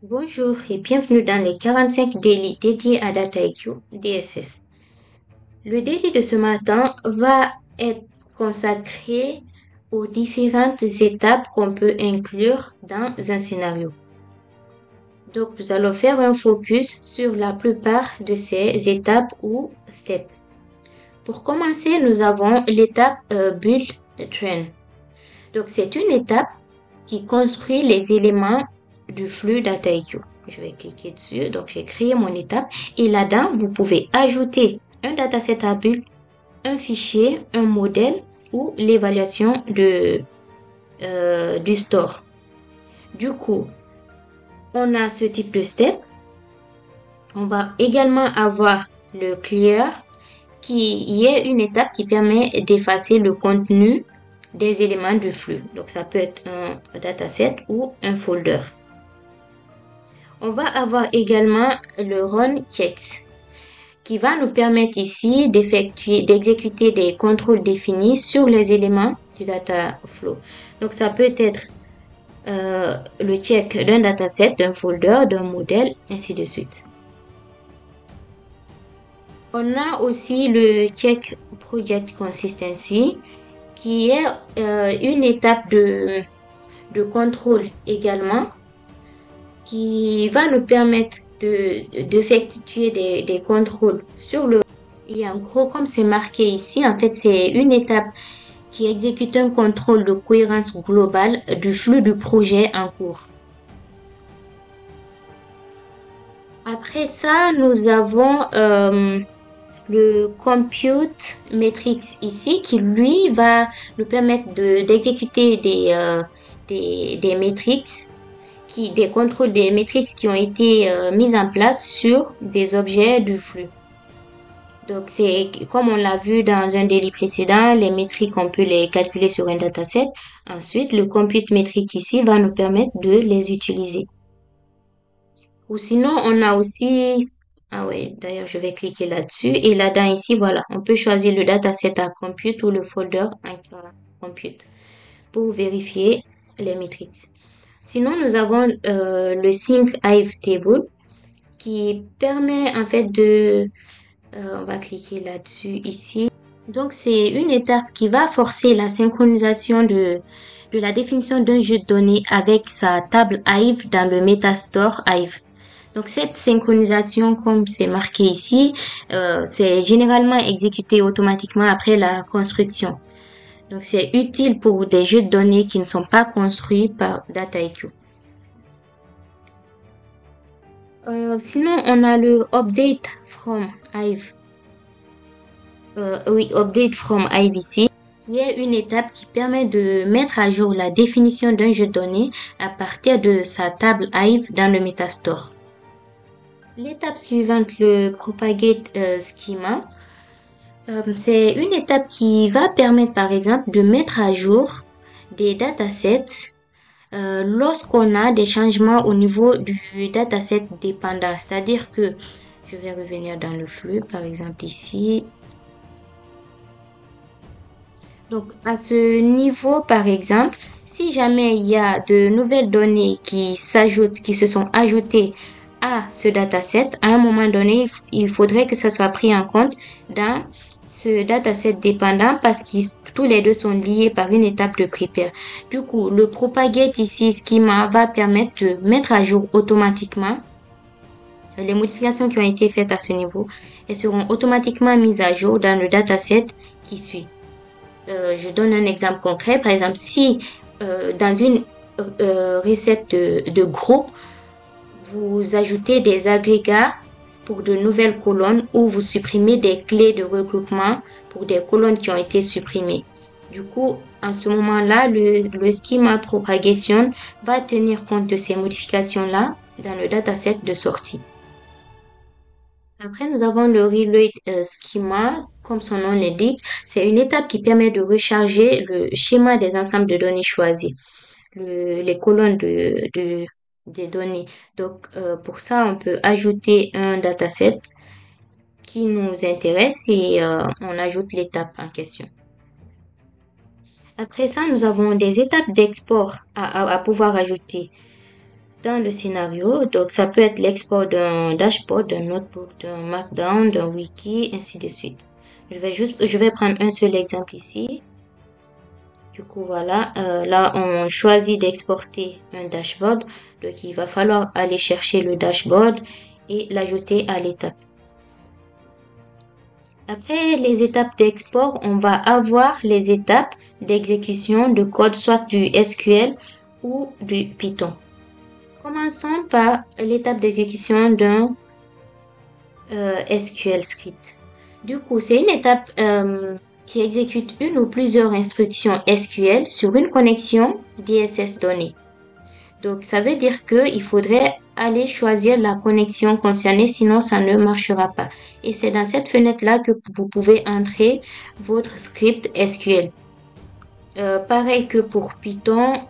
Bonjour et bienvenue dans les 45 daily dédiés à DataIQ DSS. Le daily de ce matin va être consacré aux différentes étapes qu'on peut inclure dans un scénario. Donc, nous allons faire un focus sur la plupart de ces étapes ou steps. Pour commencer, nous avons l'étape Build Train. Donc, c'est une étape qui construit les éléments du flux DataIQ. Je vais cliquer dessus. Donc, j'ai créé mon étape. Et là-dedans, vous pouvez ajouter un dataset à build, un fichier, un modèle ou l'évaluation du store. Du coup, on a ce type de step. On va également avoir le clear qui est une étape qui permet d'effacer le contenu des éléments du flux. Donc, ça peut être un dataset ou un folder. On va avoir également le run checks qui va nous permettre ici d'exécuter des contrôles définis sur les éléments du data flow. Donc, ça peut être le check d'un dataset, d'un folder, d'un modèle, ainsi de suite. On a aussi le check project consistency qui est une étape de contrôle également qui va nous permettre d'effectuer des contrôles sur le... Et en gros, comme c'est marqué ici, en fait, c'est une étape qui exécute un contrôle de cohérence globale du flux du projet en cours. Après ça, nous avons le Compute Metrics ici qui, lui, va nous permettre d'exécuter des métriques des contrôles des métriques qui ont été mises en place sur des objets du flux. Donc, c'est comme on l'a vu dans un daily précédent, les métriques, on peut les calculer sur un dataset. Ensuite, le compute métrique ici va nous permettre de les utiliser. Ou sinon, on a aussi... Ah ouais, d'ailleurs, je vais cliquer là-dessus. Et là-dedans, ici, voilà, on peut choisir le dataset à compute ou le folder à compute pour vérifier les métriques. Sinon, nous avons le Sync Hive Table qui permet en fait de... on va cliquer là-dessus ici. Donc, c'est une étape qui va forcer la synchronisation de la définition d'un jeu de données avec sa table Hive dans le Metastore Hive. Donc, cette synchronisation, comme c'est marqué ici, c'est généralement exécuté automatiquement après la construction. Donc, c'est utile pour des jeux de données qui ne sont pas construits par DataIQ. Sinon, on a le Update from Hive. Oui, Update from Hive ici, qui est une étape qui permet de mettre à jour la définition d'un jeu de données à partir de sa table Hive dans le Metastore. L'étape suivante, le Propagate Schema, c'est une étape qui va permettre par exemple de mettre à jour des datasets lorsqu'on a des changements au niveau du dataset dépendant. C'est-à-dire que je vais revenir dans le flux, par exemple ici. Donc, à ce niveau, par exemple, si jamais il y a de nouvelles données qui se sont ajoutées à ce dataset, à un moment donné, il faudrait que ça soit pris en compte dans ce dataset dépendant parce que tous les deux sont liés par une étape de prepare. Du coup, le propagate ici, schema, va permettre de mettre à jour automatiquement les modifications qui ont été faites à ce niveau et seront automatiquement mises à jour dans le dataset qui suit. Je donne un exemple concret. Par exemple, si dans une recette de groupe, vous ajoutez des agrégats pour de nouvelles colonnes ou vous supprimez des clés de regroupement pour des colonnes qui ont été supprimées. Du coup, en ce moment-là, le schema propagation va tenir compte de ces modifications-là dans le dataset de sortie. Après, nous avons le reload schema, comme son nom l'indique. C'est une étape qui permet de recharger le schéma des ensembles de données choisis, les colonnes des données. Donc, pour ça, on peut ajouter un dataset qui nous intéresse et on ajoute l'étape en question. Après ça, nous avons des étapes d'export à pouvoir ajouter. dans le scénario. Donc, ça peut être l'export d'un dashboard, d'un notebook, d'un Markdown, d'un wiki, ainsi de suite. Je vais prendre un seul exemple ici. Du coup, voilà, là, on choisit d'exporter un dashboard. Donc, il va falloir aller chercher le dashboard et l'ajouter à l'étape. Après les étapes d'export, on va avoir les étapes d'exécution de code, soit du SQL ou du Python. Commençons par l'étape d'exécution d'un SQL script. Du coup, c'est une étape qui exécute une ou plusieurs instructions SQL sur une connexion DSS donnée. Donc, ça veut dire qu'il faudrait aller choisir la connexion concernée, sinon ça ne marchera pas. Et c'est dans cette fenêtre-là que vous pouvez entrer votre script SQL. Pareil que pour Python,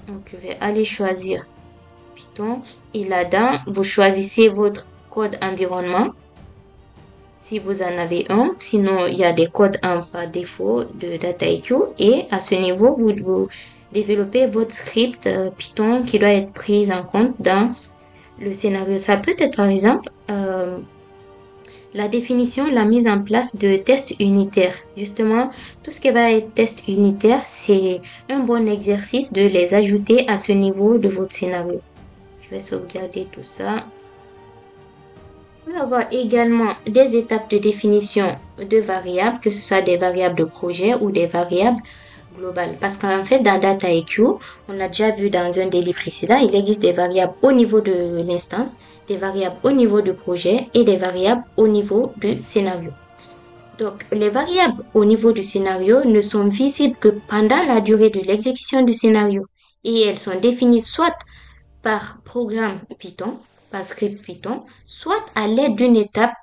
donc je vais aller choisir Python et là-dedans, vous choisissez votre code environnement si vous en avez un. Sinon, il y a des codes par défaut de Dataiku et à ce niveau, vous développez votre script Python qui doit être pris en compte dans le scénario. Ça peut être par exemple la définition, la mise en place de tests unitaires. Justement, tout ce qui va être test unitaire, c'est un bon exercice de les ajouter à ce niveau de votre scénario. Je vais sauvegarder tout ça. On peut avoir également des étapes de définition de variables, que ce soit des variables de projet ou des variables globales. Parce qu'en fait, dans DataIQ, on l'a déjà vu dans un délit précédent, il existe des variables au niveau de l'instance, des variables au niveau du projet et des variables au niveau du scénario. Donc, les variables au niveau du scénario ne sont visibles que pendant la durée de l'exécution du scénario. Et elles sont définies soit par programme Python, par script Python, soit à l'aide d'une étape,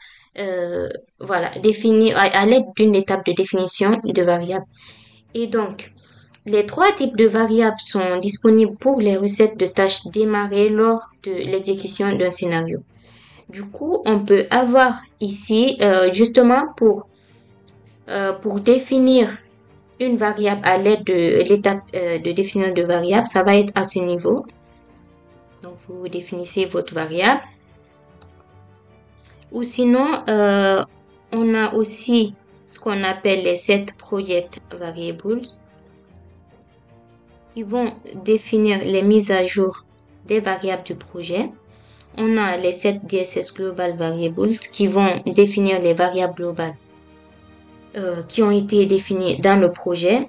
définie à l'aide d'une étape de définition de variables. Et donc, les trois types de variables sont disponibles pour les recettes de tâches démarrées lors de l'exécution d'un scénario. Du coup, on peut avoir ici, justement pour définir une variable à l'aide de l'étape de définition de variable, ça va être à ce niveau. Donc, vous définissez votre variable. Ou sinon, on a aussi ce qu'on appelle les set project variables. Ils vont définir les mises à jour des variables du projet. On a les set DSS global variables qui vont définir les variables globales qui ont été définies dans le projet.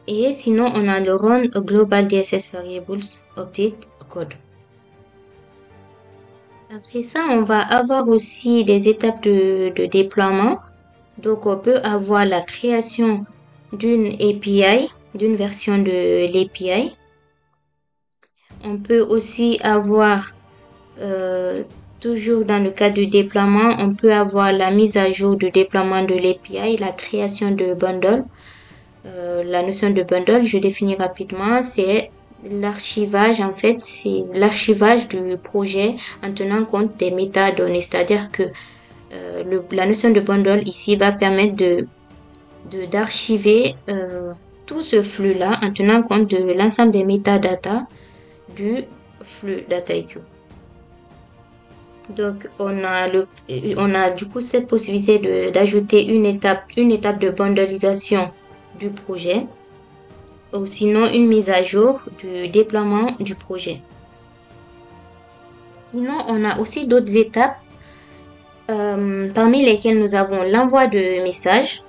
Et sinon, on a le run global DSS variables update code. Après ça, on va avoir aussi des étapes de déploiement. Donc, on peut avoir la création d'une API, d'une version de l'API. On peut aussi avoir, toujours dans le cas du déploiement, on peut avoir la mise à jour du déploiement de l'API, la création de bundle. La notion de bundle, je définis rapidement, c'est l'archivage, en fait, c'est l'archivage du projet en tenant compte des métadonnées. C'est-à-dire que la notion de bundle ici va permettre d'archiver tout ce flux-là en tenant compte de l'ensemble des métadatas du flux DataIQ. Donc, on a du coup cette possibilité d'ajouter une étape de bundlisation du projet ou sinon une mise à jour du déploiement du projet. Sinon, on a aussi d'autres étapes parmi lesquelles nous avons l'envoi de messages.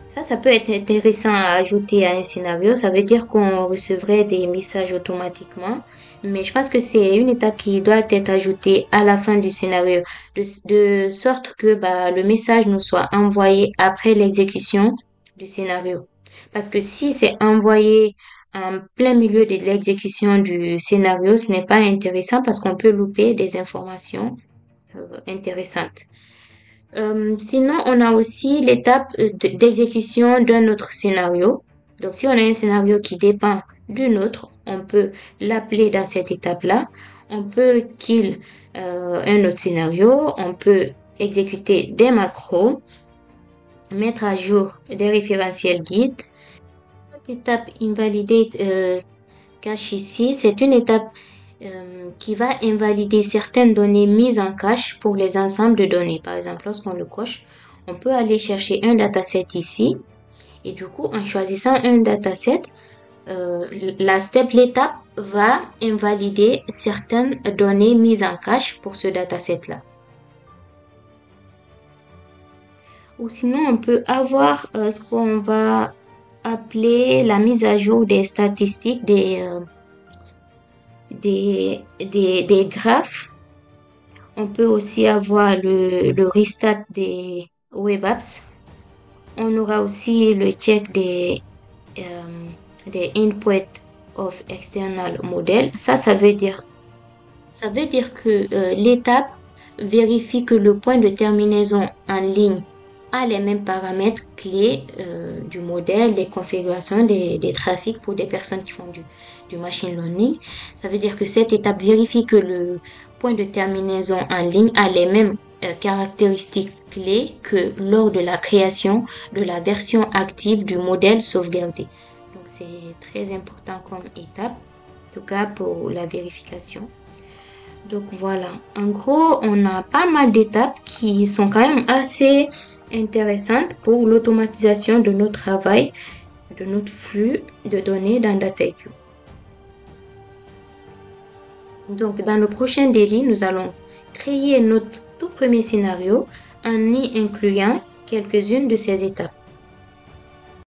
Ça peut être intéressant à ajouter à un scénario. Ça veut dire qu'on recevrait des messages automatiquement. Mais je pense que c'est une étape qui doit être ajoutée à la fin du scénario, de sorte que le message nous soit envoyé après l'exécution du scénario. Parce que si c'est envoyé en plein milieu de l'exécution du scénario, ce n'est pas intéressant parce qu'on peut louper des informations intéressantes. Sinon, on a aussi l'étape d'exécution d'un autre scénario. Donc, si on a un scénario qui dépend d'une autre, on peut l'appeler dans cette étape-là. On peut kill un autre scénario. On peut exécuter des macros, mettre à jour des référentiels Git. Cette étape invalidate cache ici, c'est une étape qui va invalider certaines données mises en cache pour les ensembles de données. Par exemple, lorsqu'on le coche, on peut aller chercher un dataset ici. Et du coup, en choisissant un dataset, l'étape va invalider certaines données mises en cache pour ce dataset-là. Ou sinon, on peut avoir ce qu'on va appeler la mise à jour des statistiques des graphes. On peut aussi avoir le restart des web apps. On aura aussi le check des input of external model. Ça veut dire que l'étape vérifie que le point de terminaison en ligne a les mêmes paramètres clés du modèle, des configurations, des trafics pour des personnes qui font du machine learning. Ça veut dire que cette étape vérifie que le point de terminaison en ligne a les mêmes caractéristiques clés que lors de la création de la version active du modèle sauvegardé. Donc c'est très important comme étape, en tout cas pour la vérification. Donc voilà, en gros, on a pas mal d'étapes qui sont quand même assez intéressantes pour l'automatisation de notre travail, de notre flux de données dans DataIQ. Donc dans le prochain délit, nous allons créer notre tout premier scénario en y incluant quelques-unes de ces étapes.